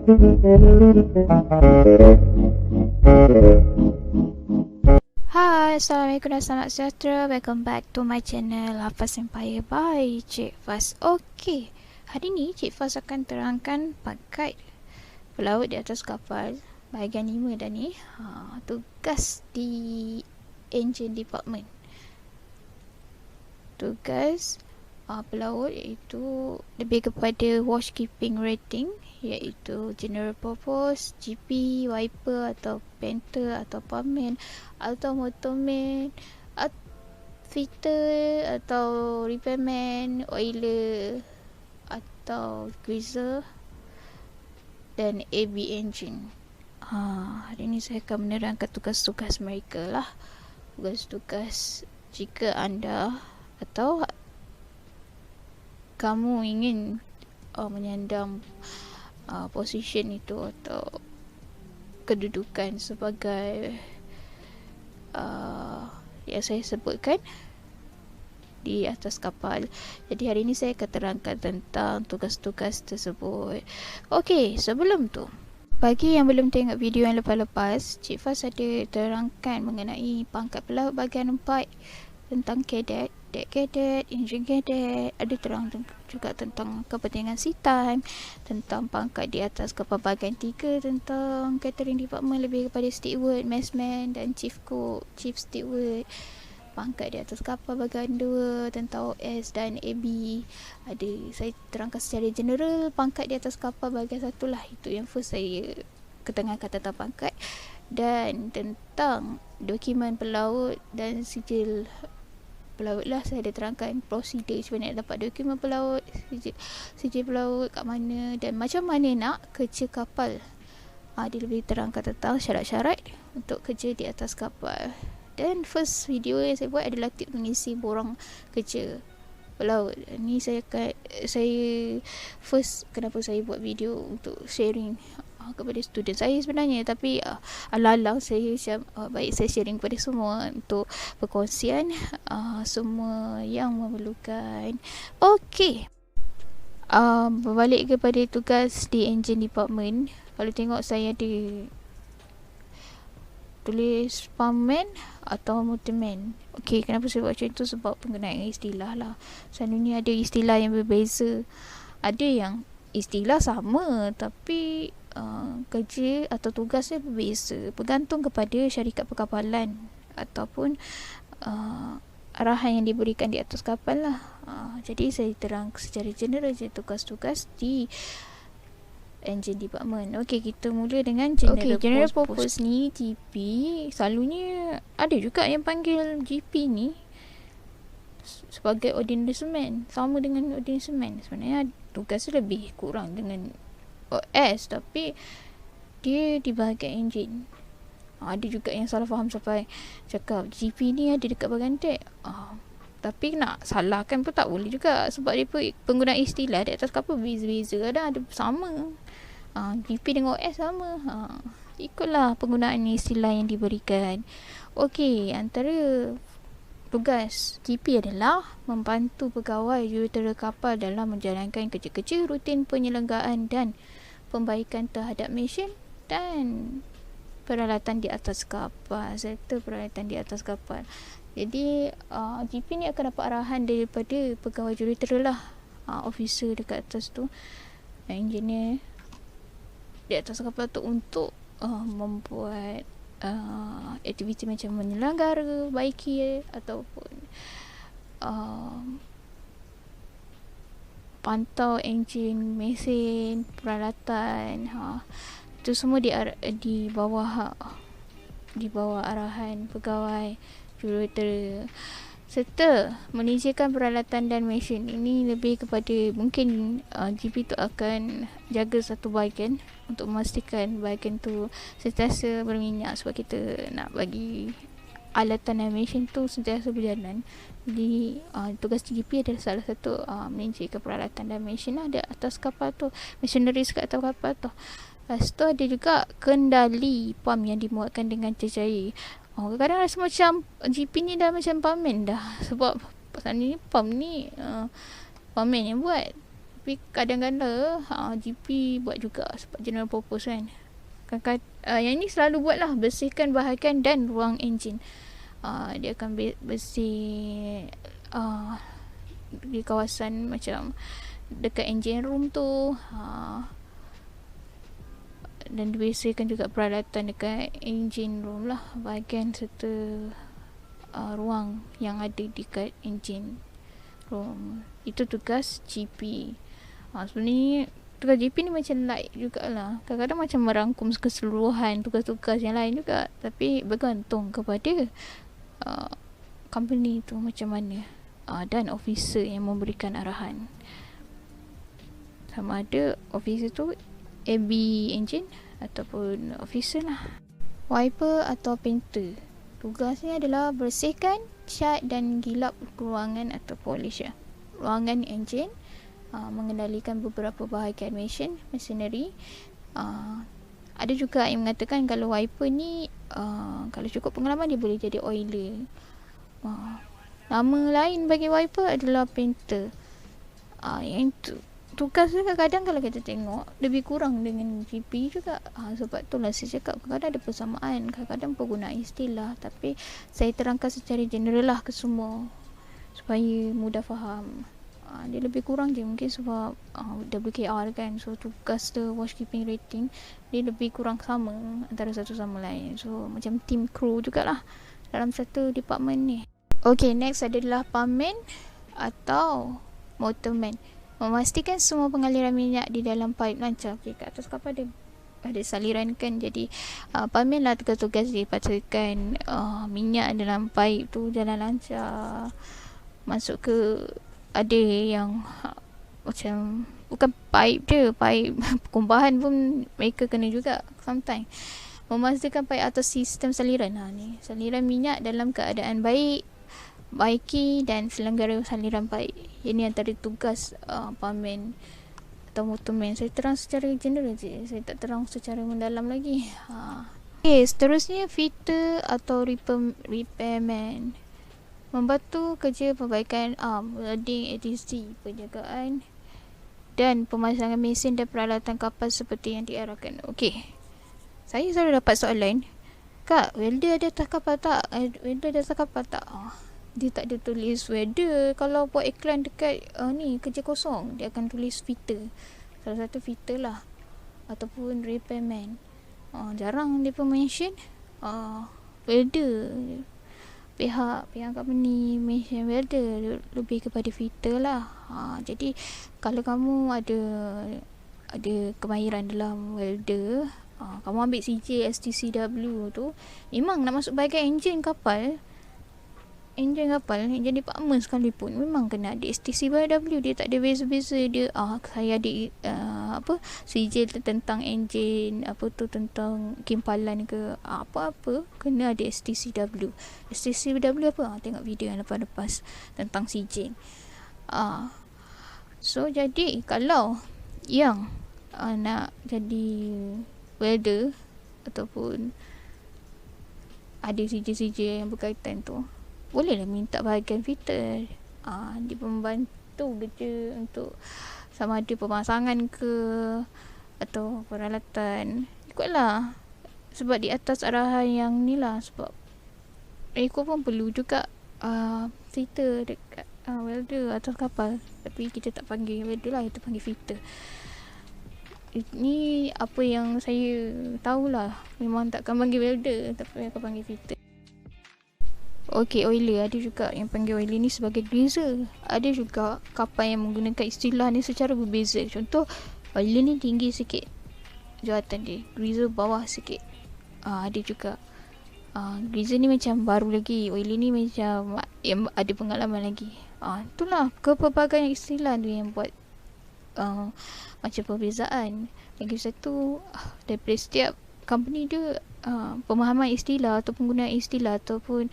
Hai, Assalamualaikum dan selamat sejahtera. Welcome back to my channel Hafaz Empire by Cik Faz. Okay, hari ni Cik Faz akan terangkan pakai pelaut di atas kapal bahagian 5 dah ni. Tugas di engine department. Tugas pelaut iaitu lebih kepada watchkeeping rating, iaitu general purpose, GP, wiper atau painter atau pamen atau motorman, fitter atau repairman, oiler atau greaser dan AB engine. Hari ni saya akan menerangkan tugas-tugas mereka lah. Tugas-tugas jika anda atau kamu ingin menyandang position itu atau kedudukan sebagai yang saya sebutkan di atas kapal. Jadi hari ini saya akan terangkan tentang tugas-tugas tersebut. Okey, sebelum tu, bagi yang belum tengok video yang lepas-lepas, Cik Faz ada terangkan mengenai pangkat pelaut bahagian 4 tentang cadet, deck cadet, engine cadet. Ada terang juga tentang kepentingan sea time, tentang pangkat di atas kapal bahagian 3, tentang catering department lebih kepada steward, messman dan chief cook, chief steward. Pangkat di atas kapal bahagian 2 tentang OS dan AB. Saya terangkan secara general pangkat di atas kapal bahagian 1 lah. Itu yang first saya ketengahkan tentang pangkat, dan tentang dokumen pelaut dan sijil pelaut lah. Saya ada terangkan prosedur macam mana dapat dokumen pelaut, sijil pelaut kat mana dan macam mana nak kerja kapal. Dia lebih terangkan tentang syarat-syarat untuk kerja di atas kapal. Dan first video yang saya buat adalah tip mengisi borang kerja pelaut. Ni saya first kenapa saya buat video untuk sharing kepada student saya sebenarnya, tapi ala-ala saya macam baik saya sharing kepada semua untuk perkongsian semua yang memerlukan. Okey, berbalik kepada tugas di engine department. Kalau tengok saya ada tulis pumpman atau motorman. Okey, kenapa saya buat macam tu? Sebab penggunaan istilah lah. Selalunya ada istilah yang berbeza. Ada yang istilah sama tapi kerja atau tugasnya berbeza, bergantung kepada syarikat perkapalan ataupun arahan yang diberikan di atas kapal lah. Jadi saya terang secara general je tugas-tugas di engine department. Okey, kita mula dengan general purpose ni. GP selalunya ada juga yang panggil GP ni sebagai ordinary seaman, sama dengan ordinary seaman. Sebenarnya tugasnya lebih kurang dengan OS, tapi dia di bahagian engine. Ada juga yang salah faham sampai cakap GP ni ada dekat bahagian deck. Tapi nak salahkan pun tak boleh juga, sebab dia pun penggunaan istilah di atas kapal beza-beza. Ada sama. GP dengan OS sama. Ikutlah penggunaan istilah yang diberikan. Okey, antara tugas GP adalah membantu pegawai jurutera kapal dalam menjalankan kerja-kerja rutin penyelenggaraan dan pembaikan terhadap mesin dan peralatan di atas kapal serta peralatan di atas kapal. Jadi GP ni akan dapat arahan daripada pegawai jurutera lah, officer dekat atas tu, engineer di atas kapal tu, untuk membuat aktiviti macam menyelenggara, baiki ataupun pantau enjin, mesin, peralatan. Itu semua di bawah arahan pegawai jurutera. Serta menyediakan peralatan dan mesin. Ini lebih kepada mungkin GP tu akan jaga satu bahagian untuk memastikan bahagian tu sentiasa berminyak, sebab kita nak bagi alatan dan mesin tu sentiasa berjalan. Jadi tugas GP adalah salah satu menyediakan peralatan dan mesin di atas kapal tu, machinery kat atas kapal tu. Lepas tu ada juga kendali pam yang dimuatkan dengan cecair. Kadang-kadang rasa macam GP ni dah macam pamen dah, sebab pasal ni pam ni pamen yang buat. Tapi kadang-kadang GP buat juga sebab general purpose kan. Yang ni selalu buat lah, bersihkan bahagian dan ruang enjin. Dia akan bersih di kawasan macam dekat engine room tu, dan dibersihkan juga peralatan dekat engine room lah, bahagian serta ruang yang ada dekat engine room. Itu tugas GP. Sebenarnya tugas GP ni macam light jugalah. Kadang-kadang macam merangkum keseluruhan tugas-tugas yang lain juga, tapi bergantung kepada company tu macam mana, dan officer yang memberikan arahan. Sama ada officer tu AB engine ataupun officer lah. Wiper atau painter, tugasnya adalah bersihkan, cat dan gilap ruangan atau polish ruangan enjin, mengendalikan beberapa bahagian machinery. Ada juga yang mengatakan kalau wiper ni kalau cukup pengalaman dia boleh jadi oiler. Nama lain bagi wiper adalah painter. Yang tugas tu kadang-kadang kalau kita tengok lebih kurang dengan GP juga. Sebab tu lah saya cakap kadang-kadang ada persamaan, kadang-kadang penggunaan istilah, tapi saya terangkan secara general lah ke semua supaya mudah faham. Dia lebih kurang je mungkin sebab WKR kan, so tugas the watchkeeping rating dia lebih kurang sama antara satu sama lain. So macam team crew jugalah dalam satu department ni. Okay, next adalah pumpman atau motorman. Memastikan semua pengaliran minyak di dalam pipe lancar. Okay, kat atas kapal ada saliran kan, jadi pumpman lah tugas-tugas dia pastikan minyak dalam pipe tu jalan lancar, masuk ke, ada yang macam bukan pipe je, pipe kumbahan pun mereka kena juga sometimes. Memastikan pipe atau sistem saliran ni, saliran minyak dalam keadaan baik, baiki dan selenggara saliran pipe. Ini antara tugas pumpman atau motorman. Saya terang secara general je, saya tak terang secara mendalam lagi. Okay, seterusnya fitter atau repairman, membantu kerja perbaikan welding, ATC, penjagaan dan pemasangan mesin dan peralatan kapal seperti yang diarahkan. Okey, saya selalu dapat soalan, Kak, welder ada atas kapal tak? Welder ada atas kapal tak? Dia tak ada tulis welder. Kalau buat iklan dekat ni kerja kosong, dia akan tulis fitter. Salah satu fitter lah, ataupun repairman. Jarang dia pun mention welder. Pihak company mention welder, lebih kepada fitter lah. Jadi kalau kamu ada kemahiran dalam welder, kamu ambil CJ STCW tu, memang nak masuk bahagian enjin kapal, enjin department sekalipun memang kena ada STCW. Dia tak ada beza-beza. Dia saya ada CJ tentang enjin, apa tu tentang kimpalan ke apa-apa, kena ada STCW apa, tengok video yang lepas-lepas tentang CJ. So jadi kalau yang nak jadi welder ataupun ada CJ yang berkaitan tu, bolehlah minta bahagian fitter. Dia membantu kerja untuk sama ada pemasangan ke atau peralatan, ikutlah. Sebab di atas arahan yang ni lah, sebab ikut pun perlu juga fitter dekat welder atas kapal. Tapi kita tak panggil welder lah, kita panggil fitter. Ini apa yang saya tahulah, memang takkan panggil welder, tapi akan panggil fitter. Okay, oiler ada juga yang panggil oiler ni sebagai greaser. Ada juga kapal yang menggunakan istilah ni secara berbeza. Contoh, oiler ni tinggi sikit jawatan dia, greaser bawah sikit. Ada juga greaser ni macam baru lagi, oiler ni macam yang ada pengalaman lagi. Itulah kepelbagaian istilah tu yang buat macam perbezaan. Lagi satu, daripada setiap company dia pemahaman istilah atau penggunaan istilah ataupun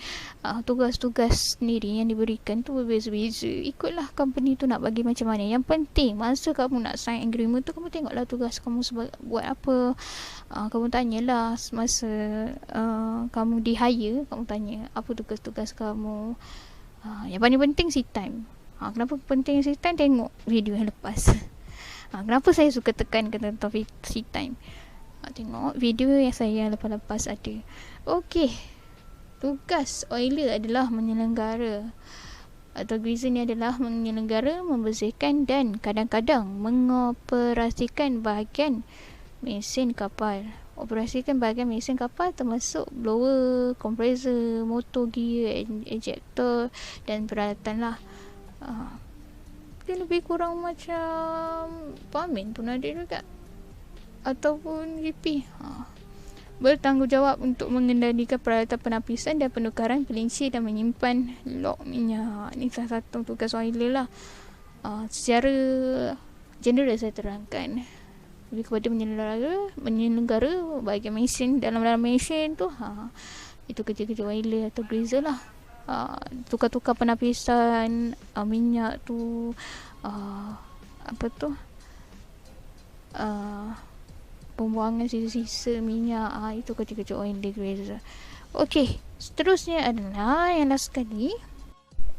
tugas-tugas sendiri yang diberikan tu berbeza-beza. Ikutlah company tu nak bagi macam mana. Yang penting masa kamu nak sign agreement tu, kamu tengoklah tugas kamu buat apa. Kamu tanyalah semasa kamu di hire, kamu tanya apa tugas-tugas kamu. Yang paling penting si time. Kenapa penting si time? Tengok video yang lepas. Kenapa saya suka tekankan tentang sea time? Tengok video yang saya lepas-lepas ada. Okey, tugas oiler adalah menyelenggara atau greaser ni adalah menyelenggara, membersihkan dan kadang-kadang mengoperasikan bahagian mesin kapal. Operasikan bahagian mesin kapal termasuk blower, kompresor, motor gear, ejector dan peralatan lah. Dia lebih kurang macam pamen pun ada juga, ataupun GP. Bertanggungjawab untuk mengendalikan peralatan penapisan dan penukaran pelinci dan menyimpan log minyak. Ini salah satu tugas oiler lah. Secara general saya terangkan lebih kepada menyelenggara bahagian mesin. Dalam mesin tu itu kerja-kerja oiler atau greaser lah. Tukar-tukar penapisan minyak tu, pembuangan sisa-sisa minyak, itu kerja-kerja oil greaser. Okey, seterusnya adalah yang last sekali,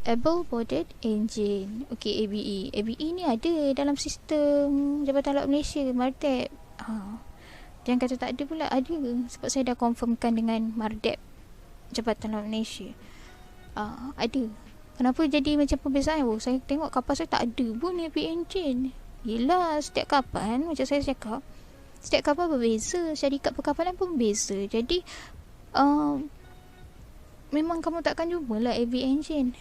able bodied engine. Okey, ABE. ABE ni ada dalam sistem Jabatan Laut Malaysia, MARDEP. Jangan kata tak ada pula, ada. Sebab saya dah confirmkan dengan MARDEP Jabatan Laut Malaysia. Ada. Kenapa jadi macam pembezaan? Saya tengok kapal saya tak ada pun ABE engine. Yelah, setiap kapal macam saya cakap, setiap kapal berbeza, syarikat perkapalan pun berbeza. Jadi memang kamu takkan jumpa lah ABE engine.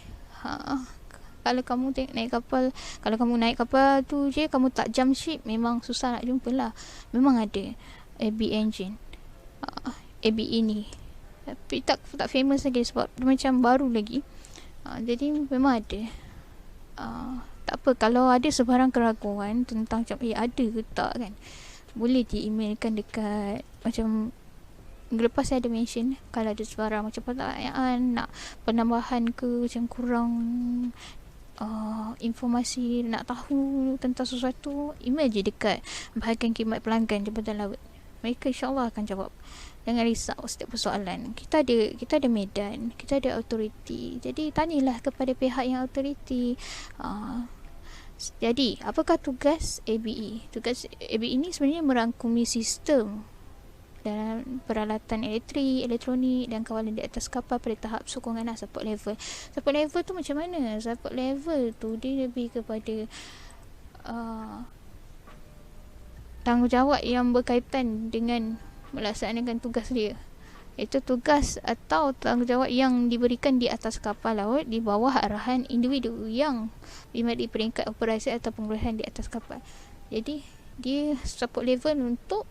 Kalau kamu naik kapal, kalau kamu naik kapal tu je, kamu tak jump ship, memang susah nak jumpa lah. Memang ada ABE engine, ABE ni, tapi tak famous lagi sebab dia macam baru lagi. Jadi memang ada. Tak apa, kalau ada sebarang keraguan tentang macam ada ke tak kan, boleh di-emailkan dekat, macam minggu lepas saya ada mention, kalau ada sebarang macam pertanyaan, nak penambahan ke, macam kurang informasi, nak tahu tentang sesuatu, email je dekat bahagian khidmat pelanggan Jabatan Laut. Mereka insyaAllah akan jawab. Jangan risau setiap persoalan. Kita ada medan, kita ada autoriti. Jadi tanyalah kepada pihak yang autoriti. Jadi, apakah tugas ABE? Tugas ABE ini sebenarnya merangkumi sistem dalam peralatan elektrik, elektronik dan kawalan di atas kapal pada tahap sokongan support level. Support level tu macam mana? Support level tu dia lebih kepada tanggungjawab yang berkaitan dengan melaksanakan tugas dia. Itu tugas atau tanggungjawab yang diberikan di atas kapal laut di bawah arahan individu yang dimiliki peringkat operasi atau pengurusan di atas kapal. Jadi dia support level untuk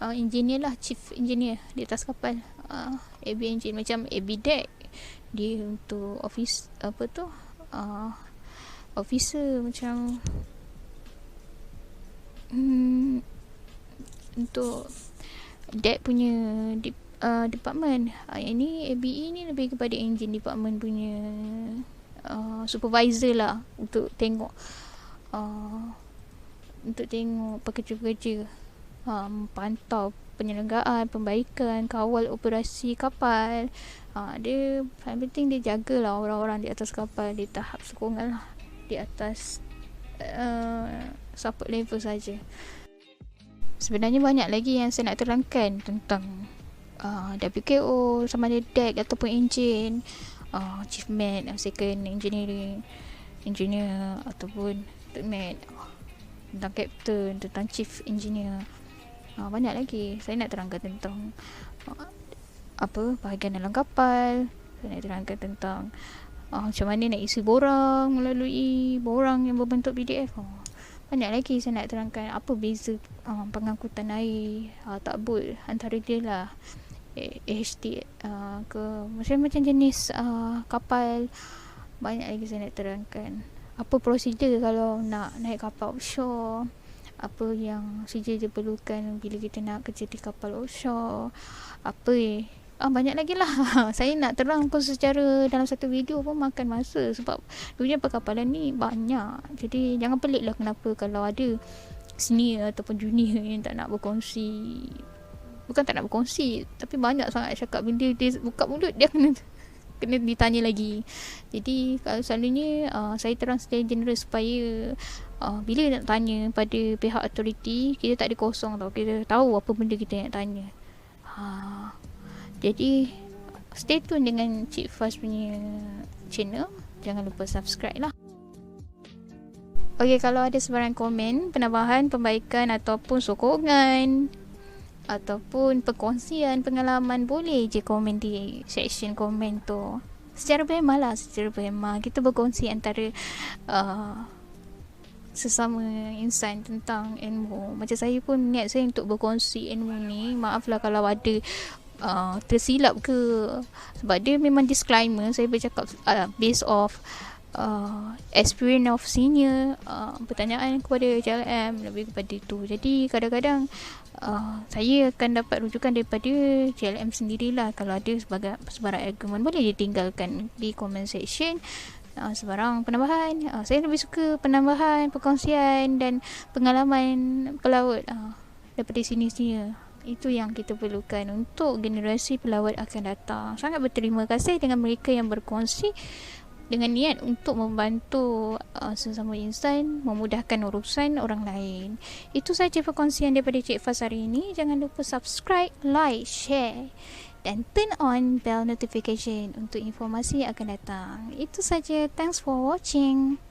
engineer lah, chief engineer di atas kapal. AB engineer macam AB deck, dia untuk office officer macam untuk deck punya department. Yang ni ABE ni lebih kepada engine department punya supervisor lah, untuk tengok pekerja-pekerja, pantau penyelenggaraan, pembaikan, kawal operasi kapal. Dia paling penting dia jagalah orang-orang di atas kapal di tahap sokongan lah, di atas support level saja. Sebenarnya banyak lagi yang saya nak terangkan tentang WKO, sama ada deck ataupun engine, chief med, second engineering engineer ataupun third med, tentang captain, tentang chief engineer. Banyak lagi saya nak terangkan tentang bahagian dalam kapal. Saya nak terangkan tentang macam mana nak isi borang melalui borang yang berbentuk PDF. Banyak lagi saya nak terangkan apa beza pengangkutan air, takbut antara dia lah, AHT ke macam-macam jenis kapal. Banyak lagi saya nak terangkan apa prosedur kalau nak naik kapal offshore, apa yang saja diperlukan bila kita nak kerja di kapal offshore, banyak lagi lah. Saya nak terangkan secara dalam satu video pun makan masa, sebab dunia perkapalan ni banyak. Jadi jangan pelik lah kenapa kalau ada senior ataupun junior yang tak nak berkongsi. Bukan tak nak berkongsi, tapi banyak sangat cakap. Bila dia buka mulut, dia kena ditanya lagi. Jadi kalau selalunya saya terang secara general supaya bila nak tanya pada pihak authority, kita tak ada kosong tau, kita tahu apa benda kita nak tanya. Jadi stay tune dengan Cik Faz punya channel, jangan lupa subscribe lah. Okey, kalau ada sebarang komen, penambahan, perbaikan ataupun sokongan ataupun perkongsian pengalaman, boleh je komen di section komen tu. Secara berhemah kita berkongsi antara sesama insan tentang ilmu. Macam saya pun, niat saya untuk berkongsi ilmu ni, maaflah kalau ada tersilap ke, sebab dia memang disclaimer, saya bercakap based off experience of senior, pertanyaan kepada JLM, lebih kepada itu. Jadi kadang-kadang saya akan dapat rujukan daripada JLM sendirilah. Kalau ada sebarang argument, boleh ditinggalkan di comment section. Sebarang penambahan, saya lebih suka penambahan, perkongsian dan pengalaman pelaut daripada sini-sini. Itu yang kita perlukan untuk generasi pelawat akan datang. Sangat berterima kasih dengan mereka yang berkongsi dengan niat untuk membantu sesama insan, memudahkan urusan orang lain. Itu saja perkongsian daripada Cik Faz hari ini. Jangan lupa subscribe, like, share dan turn on bell notification untuk informasi yang akan datang. Itu saja. Thanks for watching.